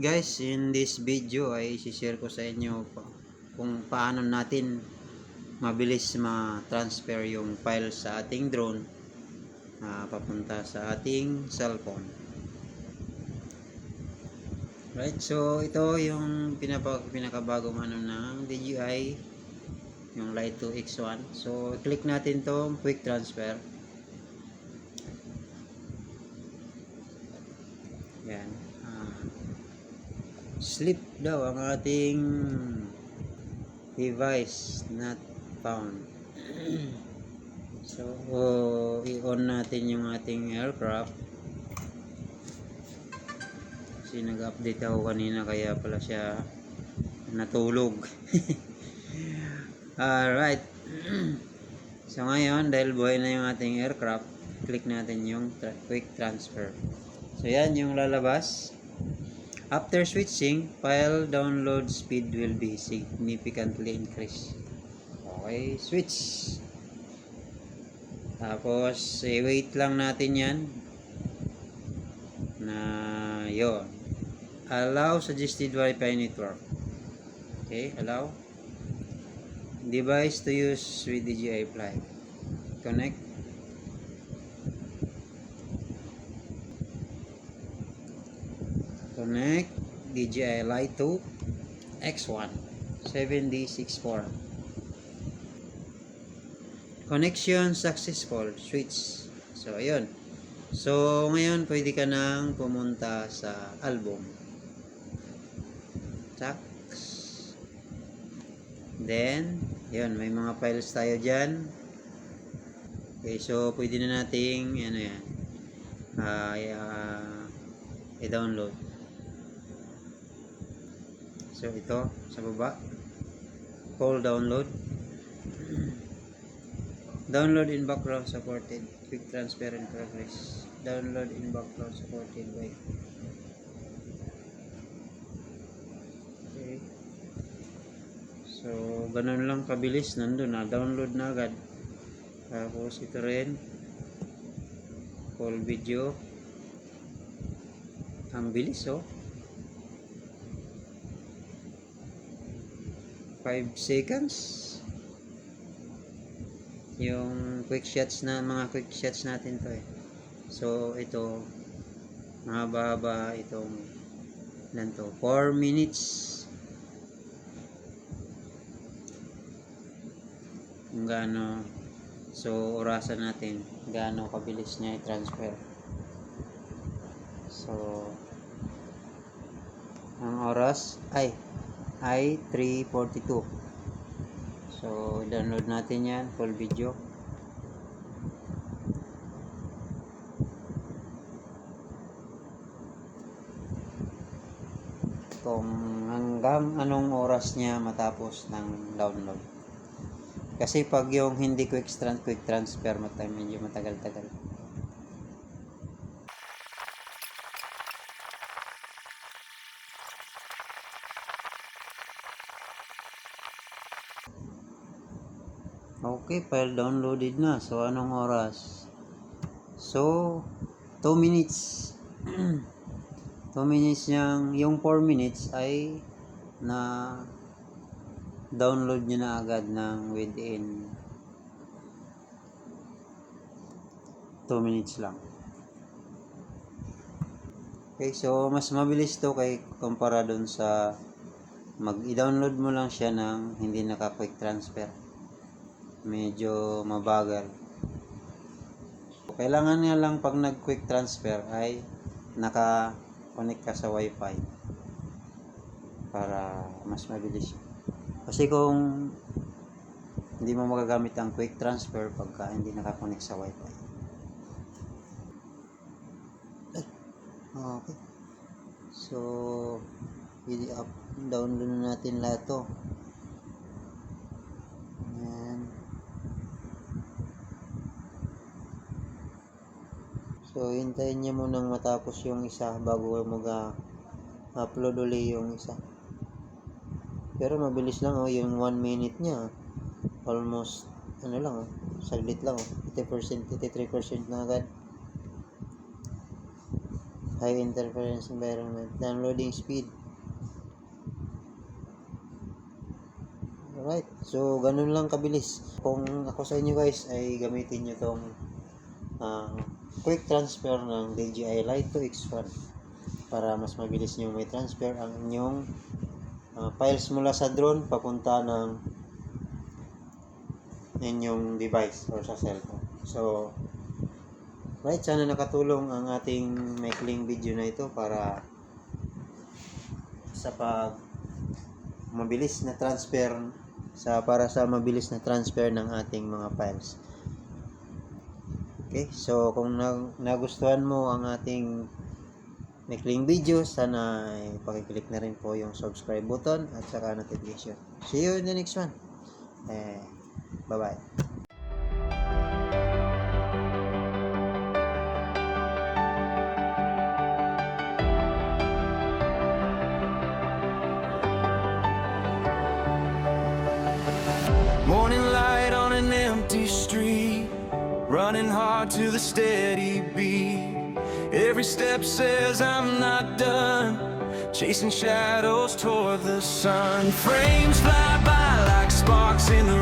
Guys, in this video ay isi-share ko sa inyo kung paano natin mabilis ma-transfer yung file sa ating drone papunta sa ating cellphone. Right, so ito yung pinakabagong ng DJI, yung Lite 2 X1. So click natin tong quick transfer. Yan. Sleep daw ang ating device not found. So i-on natin yung ating aircraft kasi nag-update ako kanina kaya pala siya natulog. Alright. So ngayon, dahil buhay na yung ating aircraft, click natin yung quick transfer. So yan yung lalabas. After switching, file download speed will be significantly increased. Okay, switch. Tapos, wait lang natin yan. Na, yun. Allow suggested Wi-Fi network. Okay, allow. Device to use with DJI Fly. Connect. Connect DJI Lite 2 X1 7D64. Connection successful. Switch. So ayun. So ngayon pwede ka nang pumunta sa album. Check. Then yun, may mga files tayo dyan. Okay, so pwede na nating ano yan i-download. So ito sa baba, call download. Download in background supported. Quick transfer in progress. Download in background supported by. Okay. So ganun lang kabilis, nandun na, download na agad. Tapos ito rin, call video. Ang bilis, oh. 5 seconds yung quick shots na mga quick shots natin to eh. So ito mahaba itong lan to 4 minutes kung gaano. So orasan natin gaano kabilis niya i-transfer. So ang oras ay 3:42. So download natin yan, full video. Kung hanggang anong oras niya matapos ng download. Kasi pag yung hindi quick transfer medyo matagal-tagal. Okay, file downloaded na. So anong oras? So 2 minutes. 2 minutes yung 4 minutes ay na download nyo na agad ng within 2 minutes lang. Okay, so mas mabilis to kay kumpara dun sa i-download mo lang siya ng hindi naka-quick transfer. Medyo mabagal. So, kailangan nga lang pag nag-quick transfer ay naka-connect ka sa Wi-Fi para mas mabilis. Kasi kung hindi mo magagamit ang quick transfer pagka hindi naka-connect sa Wi-Fi. Okay. So, download na natin lahat to. So, hintayin niya munang matapos yung isa bago mag-upload ulit yung isa. Pero mabilis lang, oh, yung 1 minute niya. Almost, saglit lang, 80%, 83% na agad. high interference environment, downloading speed. Alright, so ganun lang kabilis. Kung ako sa inyo guys ay gamitin nyo tong quick transfer ng DJI Lite 2X1 para mas mabilis nyo may transfer ang inyong files mula sa drone papunta ng inyong device or sa cellphone. So, right, sana nakatulong ang ating maikling video na ito para sa mabilis na transfer para sa mabilis na transfer ng ating mga files. Okay, so kung nagustuhan mo ang ating maikling video, sana pakiclick na rin po yung subscribe button at saka notification. See you in the next one. Bye-bye. Morning light on an empty street, running hard to the steady beat. Every step says I'm not done, chasing shadows toward the sun. Frames fly by like sparks in the